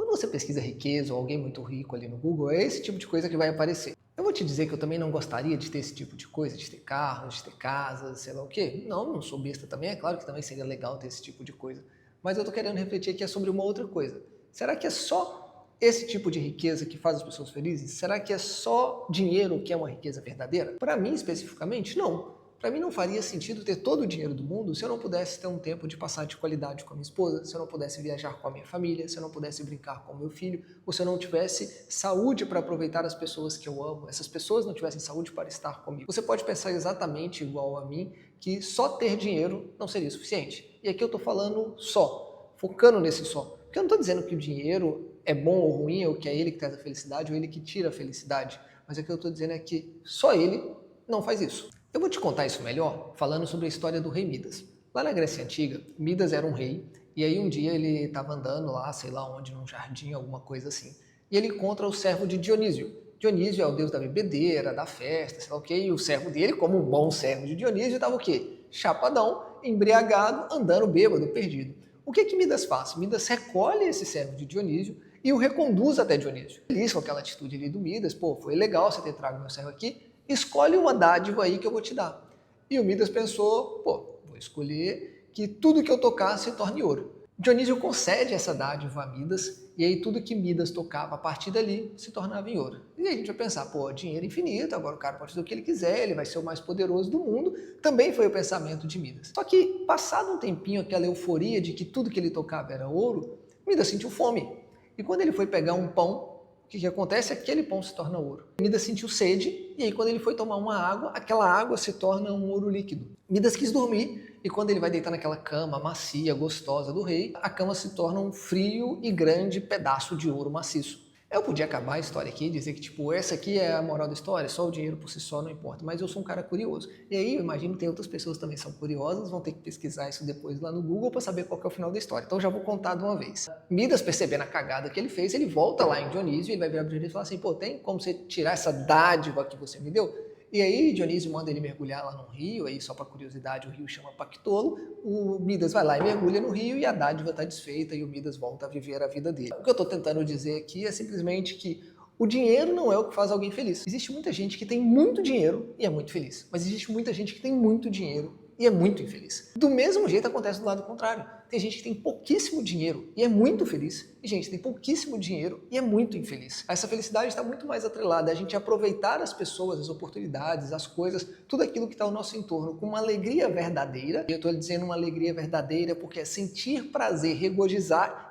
Quando você pesquisa riqueza ou alguém muito rico ali no Google, é esse tipo de coisa que vai aparecer. Eu vou te dizer que eu também não gostaria de ter esse tipo de coisa, de ter carros, de ter casas, sei lá o quê. Não sou besta também, é claro que também seria legal ter esse tipo de coisa. Mas eu tô querendo refletir aqui sobre uma outra coisa. Será que é só esse tipo de riqueza que faz as pessoas felizes? Será que é só dinheiro que é uma riqueza verdadeira? Para mim, especificamente, não. Para mim não faria sentido ter todo o dinheiro do mundo se eu não pudesse ter um tempo de passar de qualidade com a minha esposa, se eu não pudesse viajar com a minha família, se eu não pudesse brincar com o meu filho, ou se eu não tivesse saúde para aproveitar as pessoas que eu amo, essas pessoas não tivessem saúde para estar comigo. Você pode pensar exatamente igual a mim, que só ter dinheiro não seria suficiente. E aqui eu estou falando só, focando nesse só. Porque eu não estou dizendo que o dinheiro é bom ou ruim, ou que é ele que traz a felicidade, ou ele que tira a felicidade. Mas o que eu estou dizendo é que só ele não faz isso. Eu vou te contar isso melhor falando sobre a história do rei Midas. Lá na Grécia Antiga, Midas era um rei, e aí um dia ele estava andando lá, sei lá onde, num jardim, alguma coisa assim, e ele encontra o servo de Dionísio. Dionísio é o deus da bebedeira, da festa, sei lá o quê, e o servo dele, como um bom servo de Dionísio, estava o quê? Chapadão, embriagado, andando bêbado, perdido. O que Midas faz? Midas recolhe esse servo de Dionísio e o reconduz até Dionísio. Feliz com aquela atitude ali do Midas, pô, foi legal você ter trago meu servo aqui, escolhe uma dádiva aí que eu vou te dar. E o Midas pensou, pô, vou escolher que tudo que eu tocar se torne ouro. Dionísio concede essa dádiva a Midas, e aí tudo que Midas tocava a partir dali se tornava em ouro. E aí a gente vai pensar, pô, dinheiro infinito, agora o cara pode fazer o que ele quiser, ele vai ser o mais poderoso do mundo. Também foi o pensamento de Midas. Só que, passado um tempinho, aquela euforia de que tudo que ele tocava era ouro, Midas sentiu fome. E quando ele foi pegar um pão, o que acontece? Aquele pão se torna ouro. Midas sentiu sede, e aí quando ele foi tomar uma água, aquela água se torna um ouro líquido. Midas quis dormir, e quando ele vai deitar naquela cama macia, gostosa do rei, a cama se torna um frio e grande pedaço de ouro maciço. Eu podia acabar a história aqui e dizer que, tipo, essa aqui é a moral da história, só o dinheiro por si só não importa, mas eu sou um cara curioso. E aí, eu imagino que tem outras pessoas que também são curiosas, vão ter que pesquisar isso depois lá no Google para saber qual que é o final da história. Então já vou contar de uma vez. Midas, percebendo a cagada que ele fez, ele volta lá em Dionísio e ele vai virar para Dionísio e falar assim, pô, tem como você tirar essa dádiva que você me deu? E aí Dionísio manda ele mergulhar lá no rio, aí só para curiosidade o rio chama Pactolo, o Midas vai lá e mergulha no rio e a dádiva está desfeita e o Midas volta a viver a vida dele. O que eu estou tentando dizer aqui é simplesmente que o dinheiro não é o que faz alguém feliz. Existe muita gente que tem muito dinheiro e é muito feliz, mas existe muita gente que tem muito dinheiro e é muito infeliz. Do mesmo jeito acontece do lado contrário. Tem gente que tem pouquíssimo dinheiro e é muito feliz, e gente que tem pouquíssimo dinheiro e é muito infeliz. Essa felicidade está muito mais atrelada a gente aproveitar as pessoas, as oportunidades, as coisas, tudo aquilo que está ao nosso entorno com uma alegria verdadeira. E eu estou dizendo uma alegria verdadeira porque é sentir prazer,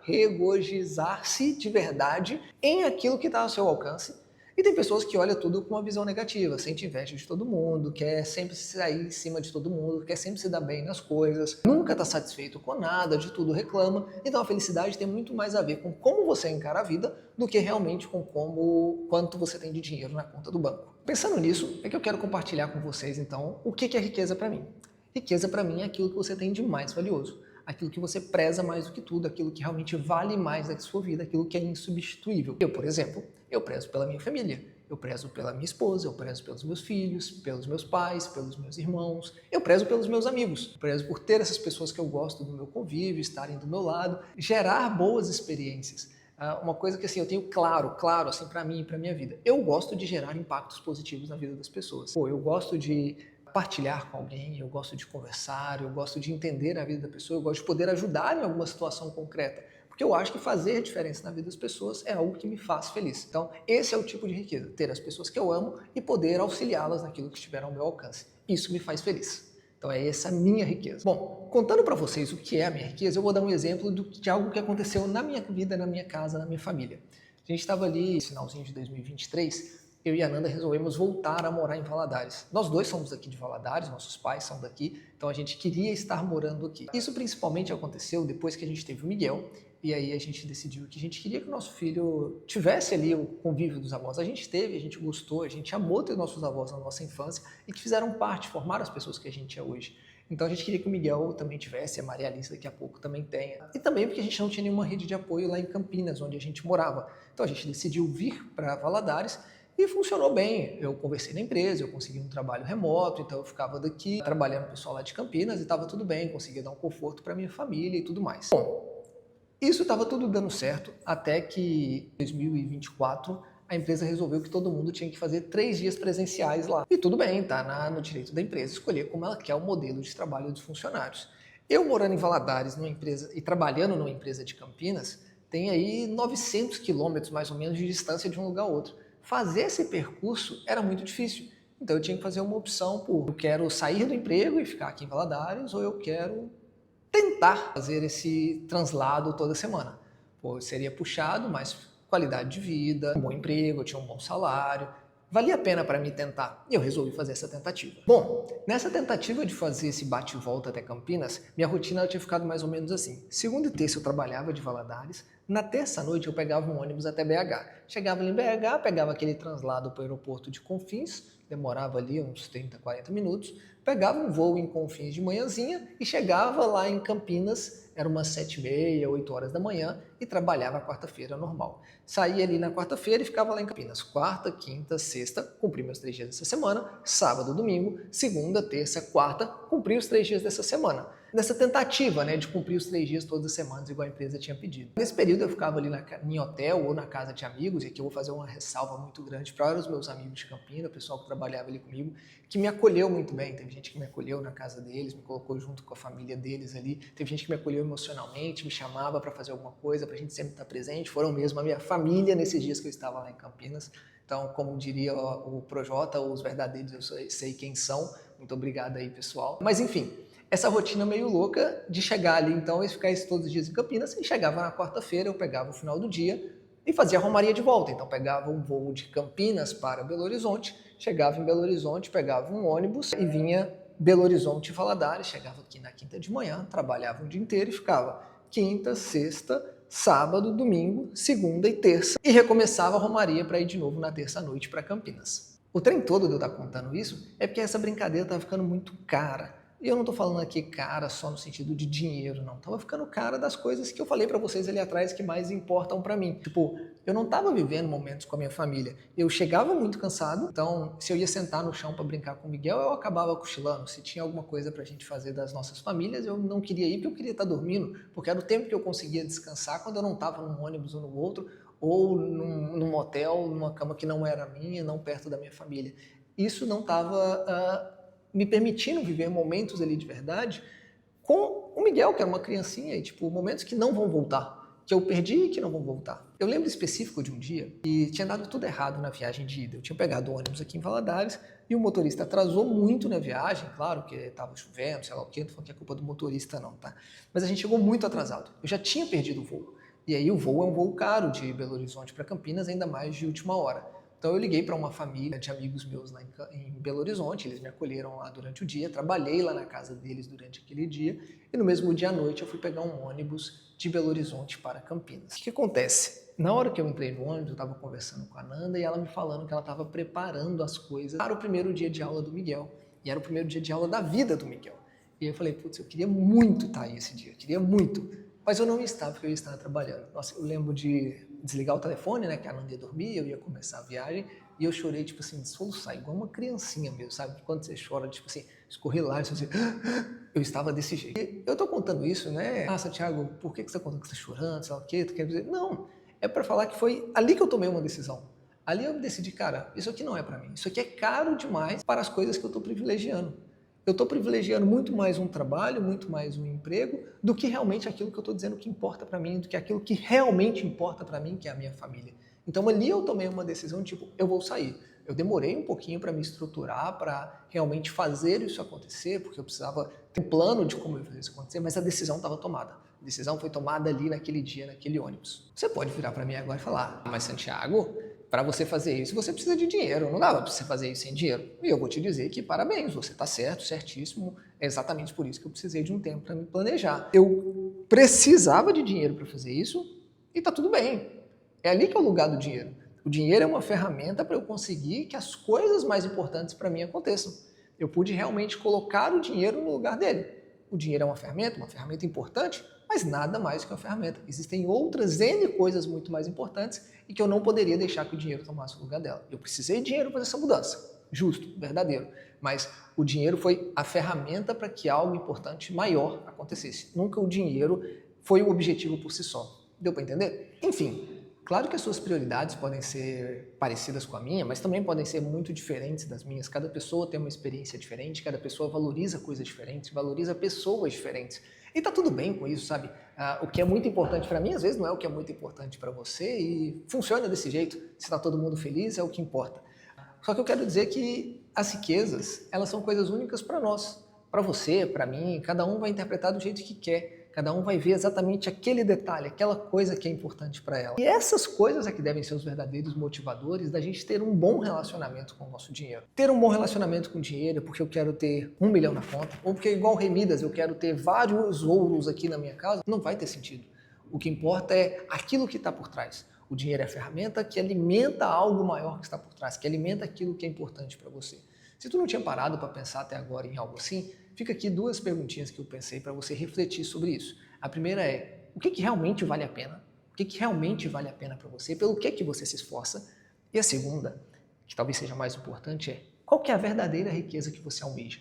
regozijar-se de verdade em aquilo que está ao seu alcance. E tem pessoas que olham tudo com uma visão negativa, sente inveja de todo mundo, quer sempre sair em cima de todo mundo, quer sempre se dar bem nas coisas, nunca está satisfeito com nada, de tudo reclama. Então a felicidade tem muito mais a ver com como você encara a vida do que realmente com quanto você tem de dinheiro na conta do banco. Pensando nisso, é que eu quero compartilhar com vocês então o que é riqueza para mim. Riqueza para mim é aquilo que você tem de mais valioso, aquilo que você preza mais do que tudo, aquilo que realmente vale mais da sua vida, aquilo que é insubstituível. Eu, por exemplo, eu prezo pela minha família, eu prezo pela minha esposa, eu prezo pelos meus filhos, pelos meus pais, pelos meus irmãos, eu prezo pelos meus amigos, eu prezo por ter essas pessoas que eu gosto do meu convívio, estarem do meu lado, gerar boas experiências. Uma coisa que assim, eu tenho claro assim, para mim e para minha vida. Eu gosto de gerar impactos positivos na vida das pessoas. Pô, eu gosto de partilhar com alguém, eu gosto de conversar, eu gosto de entender a vida da pessoa, eu gosto de poder ajudar em alguma situação concreta, porque eu acho que fazer diferença na vida das pessoas é algo que me faz feliz. Então, esse é o tipo de riqueza, ter as pessoas que eu amo e poder auxiliá-las naquilo que estiver ao meu alcance. Isso me faz feliz. Então é essa a minha riqueza. Bom, contando para vocês o que é a minha riqueza, eu vou dar um exemplo de algo que aconteceu na minha vida, na minha casa, na minha família. A gente estava ali, finalzinho de 2023, eu e a Nanda resolvemos voltar a morar em Valadares. Nós dois somos aqui de Valadares, nossos pais são daqui, então a gente queria estar morando aqui. Isso principalmente aconteceu depois que a gente teve o Miguel, e aí a gente decidiu que a gente queria que o nosso filho tivesse ali o convívio dos avós. A gente teve, a gente gostou, a gente amou ter nossos avós na nossa infância e que fizeram parte, formaram as pessoas que a gente é hoje. Então a gente queria que o Miguel também tivesse, a Maria Alice daqui a pouco também tenha. E também porque a gente não tinha nenhuma rede de apoio lá em Campinas, onde a gente morava. Então a gente decidiu vir para Valadares e funcionou bem. Eu conversei na empresa, eu consegui um trabalho remoto, então eu ficava daqui trabalhando com o pessoal lá de Campinas e estava tudo bem, conseguia dar um conforto para minha família e tudo mais. Bom, Isso estava tudo dando certo até que em 2024 a empresa resolveu que todo mundo tinha que fazer 3 dias presenciais lá. E tudo bem, tá no direito da empresa escolher como ela quer o modelo de trabalho dos funcionários. Eu morando em Valadares numa empresa e trabalhando numa empresa de Campinas, tem aí 900 quilômetros mais ou menos de distância de um lugar ao outro. Fazer esse percurso era muito difícil. Então eu tinha que fazer uma opção por eu quero sair do emprego e ficar aqui em Valadares ou eu quero tentar fazer esse translado toda semana. Pô, seria puxado, mas qualidade de vida, um bom emprego, eu tinha um bom salário, valia a pena para mim tentar. E eu resolvi fazer essa tentativa. Bom, nessa tentativa de fazer esse bate e volta até Campinas, minha rotina tinha ficado mais ou menos assim. Segunda e terça eu trabalhava de Valadares, na terça-noite eu pegava um ônibus até BH. Chegava ali em BH, pegava aquele translado para o aeroporto de Confins, demorava ali uns 30, 40 minutos, pegava um voo em Confins de manhãzinha e chegava lá em Campinas, era umas 7h30, 8 horas da manhã, e trabalhava a quarta-feira normal. Saía ali na quarta-feira e ficava lá em Campinas. Quarta, quinta, sexta, cumpri meus 3 dias dessa semana, sábado, domingo, segunda, terça, quarta, cumpri os 3 dias dessa semana. Nessa tentativa, né, de cumprir os 3 dias todas as semanas, igual a empresa tinha pedido. Nesse período eu ficava ali em hotel ou na casa de amigos, e aqui eu vou fazer uma ressalva muito grande para os meus amigos de Campinas, o pessoal que trabalhava ali comigo, que me acolheu muito bem. Teve gente que me acolheu na casa deles, me colocou junto com a família deles ali. Teve gente que me acolheu emocionalmente, me chamava para fazer alguma coisa, para a gente sempre estar presente. Foram mesmo a minha família nesses dias que eu estava lá em Campinas. Então, como diria o Projota, os verdadeiros eu sei quem são. Muito obrigado aí, pessoal. Mas enfim, essa rotina meio louca de chegar ali então e ficar todos os dias em Campinas, e chegava na quarta-feira, eu pegava o final do dia e fazia a romaria de volta. Então pegava um voo de Campinas para Belo Horizonte, chegava em Belo Horizonte, pegava um ônibus e vinha Belo Horizonte e Valadares, chegava aqui na quinta de manhã, trabalhava o dia inteiro e ficava quinta, sexta, sábado, domingo, segunda e terça, e recomeçava a romaria para ir de novo na terça-noite para Campinas. O trem todo de eu estar contando isso é porque essa brincadeira estava ficando muito cara. E eu não estou falando aqui cara só no sentido de dinheiro, não. Tava ficando cara das coisas que eu falei para vocês ali atrás que mais importam para mim. Tipo, eu não estava vivendo momentos com a minha família. Eu chegava muito cansado, então se eu ia sentar no chão para brincar com o Miguel, eu acabava cochilando. Se tinha alguma coisa para a gente fazer das nossas famílias, eu não queria ir porque eu queria estar dormindo, porque era o tempo que eu conseguia descansar quando eu não estava num ônibus ou no outro, ou num motel, numa cama que não era minha, não perto da minha família. Isso não estava me permitindo viver momentos ali de verdade com o Miguel, que era uma criancinha, e tipo, momentos que não vão voltar, que eu perdi e que não vão voltar. Eu lembro específico de um dia que tinha dado tudo errado na viagem de ida. Eu tinha pegado o ônibus aqui em Valadares e o motorista atrasou muito na viagem, claro que estava chovendo, sei lá o quê, não tô falando que é culpa do motorista não, tá? Mas a gente chegou muito atrasado. Eu já tinha perdido o voo. E aí o voo é um voo caro de Belo Horizonte para Campinas, ainda mais de última hora. Então eu liguei para uma família de amigos meus lá em Belo Horizonte, eles me acolheram lá durante o dia, trabalhei lá na casa deles durante aquele dia, e no mesmo dia à noite eu fui pegar um ônibus de Belo Horizonte para Campinas. O que acontece? Na hora que eu entrei no ônibus, eu estava conversando com a Nanda e ela me falando que ela estava preparando as coisas para o primeiro dia de aula do Miguel, e era o primeiro dia de aula da vida do Miguel. E eu falei, putz, eu queria muito estar aí esse dia, eu queria muito, mas eu não estava porque eu estava trabalhando. Nossa, eu lembro de desligar o telefone, né, que a Nanda ia dormir, eu ia começar a viagem, e eu chorei, tipo assim, de soluçar, igual uma criancinha mesmo, sabe? Quando você chora, tipo assim, escorrer lágrimas, assim, eu estava desse jeito. E eu tô contando isso, né? Ah, Santiago, por que você tá contando que você tá chorando, sei lá o quê? Tu quer dizer? Não, é para falar que foi ali que eu tomei uma decisão. Ali eu decidi, cara, isso aqui não é para mim, isso aqui é caro demais para as coisas que eu tô privilegiando. Eu estou privilegiando muito mais um trabalho, muito mais um emprego, do que realmente aquilo que eu estou dizendo que importa para mim, do que aquilo que realmente importa para mim, que é a minha família. Então ali eu tomei uma decisão, tipo, eu vou sair. Eu demorei um pouquinho para me estruturar, para realmente fazer isso acontecer, porque eu precisava ter um plano de como eu ia fazer isso acontecer, mas a decisão estava tomada. A decisão foi tomada ali naquele dia, naquele ônibus. Você pode virar para mim agora e falar, mas Santiago, para você fazer isso, você precisa de dinheiro. Não dava para você fazer isso sem dinheiro. E eu vou te dizer que parabéns, você está certo, certíssimo. É exatamente por isso que eu precisei de um tempo para me planejar. Eu precisava de dinheiro para fazer isso e tá tudo bem. É ali que é o lugar do dinheiro. O dinheiro é uma ferramenta para eu conseguir que as coisas mais importantes para mim aconteçam. Eu pude realmente colocar o dinheiro no lugar dele. O dinheiro é uma ferramenta importante, mas nada mais que uma ferramenta. Existem outras N coisas muito mais importantes e que eu não poderia deixar que o dinheiro tomasse o lugar dela. Eu precisei de dinheiro para essa mudança. Justo, verdadeiro. Mas o dinheiro foi a ferramenta para que algo importante maior acontecesse. Nunca o dinheiro foi o objetivo por si só. Deu para entender? Enfim, claro que as suas prioridades podem ser parecidas com a minha, mas também podem ser muito diferentes das minhas. Cada pessoa tem uma experiência diferente, cada pessoa valoriza coisas diferentes, valoriza pessoas diferentes. E tá tudo bem com isso, sabe? O que é muito importante para mim, às vezes não é o que é muito importante para você e funciona desse jeito. Se tá todo mundo feliz, é o que importa. Só que eu quero dizer que as riquezas, elas são coisas únicas para nós. Para você, para mim, cada um vai interpretar do jeito que quer. Cada um vai ver exatamente aquele detalhe, aquela coisa que é importante para ela. E essas coisas é que devem ser os verdadeiros motivadores da gente ter um bom relacionamento com o nosso dinheiro. Ter um bom relacionamento com o dinheiro porque eu quero ter 1 milhão na conta, ou porque igual Remidas eu quero ter vários ouros aqui na minha casa, não vai ter sentido. O que importa é aquilo que está por trás. O dinheiro é a ferramenta que alimenta algo maior que está por trás, que alimenta aquilo que é importante para você. Se tu não tinha parado para pensar até agora em algo assim, fica aqui 2 perguntinhas que eu pensei para você refletir sobre isso. A primeira é, o que realmente vale a pena? O que realmente vale a pena para você? Pelo que você se esforça? E a segunda, que talvez seja mais importante, é qual que é a verdadeira riqueza que você almeja?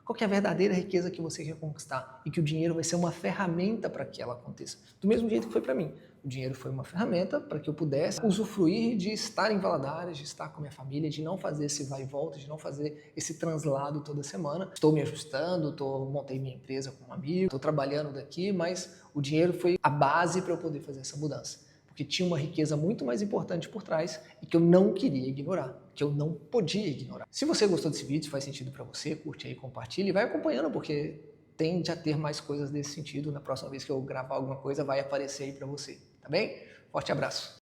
Qual que é a verdadeira riqueza que você quer conquistar? E que o dinheiro vai ser uma ferramenta para que ela aconteça. Do mesmo jeito que foi para mim. O dinheiro foi uma ferramenta para que eu pudesse usufruir de estar em Valadares, de estar com a minha família, de não fazer esse vai e volta, de não fazer esse translado toda semana. Estou me ajustando, montei minha empresa com um amigo, estou trabalhando daqui, mas o dinheiro foi a base para eu poder fazer essa mudança. Porque tinha uma riqueza muito mais importante por trás e que eu não queria ignorar, que eu não podia ignorar. Se você gostou desse vídeo, se faz sentido para você, curte aí, compartilha e vai acompanhando, porque tende a ter mais coisas desse sentido. Na próxima vez que eu gravar alguma coisa, vai aparecer aí para você, tá bem? Forte abraço!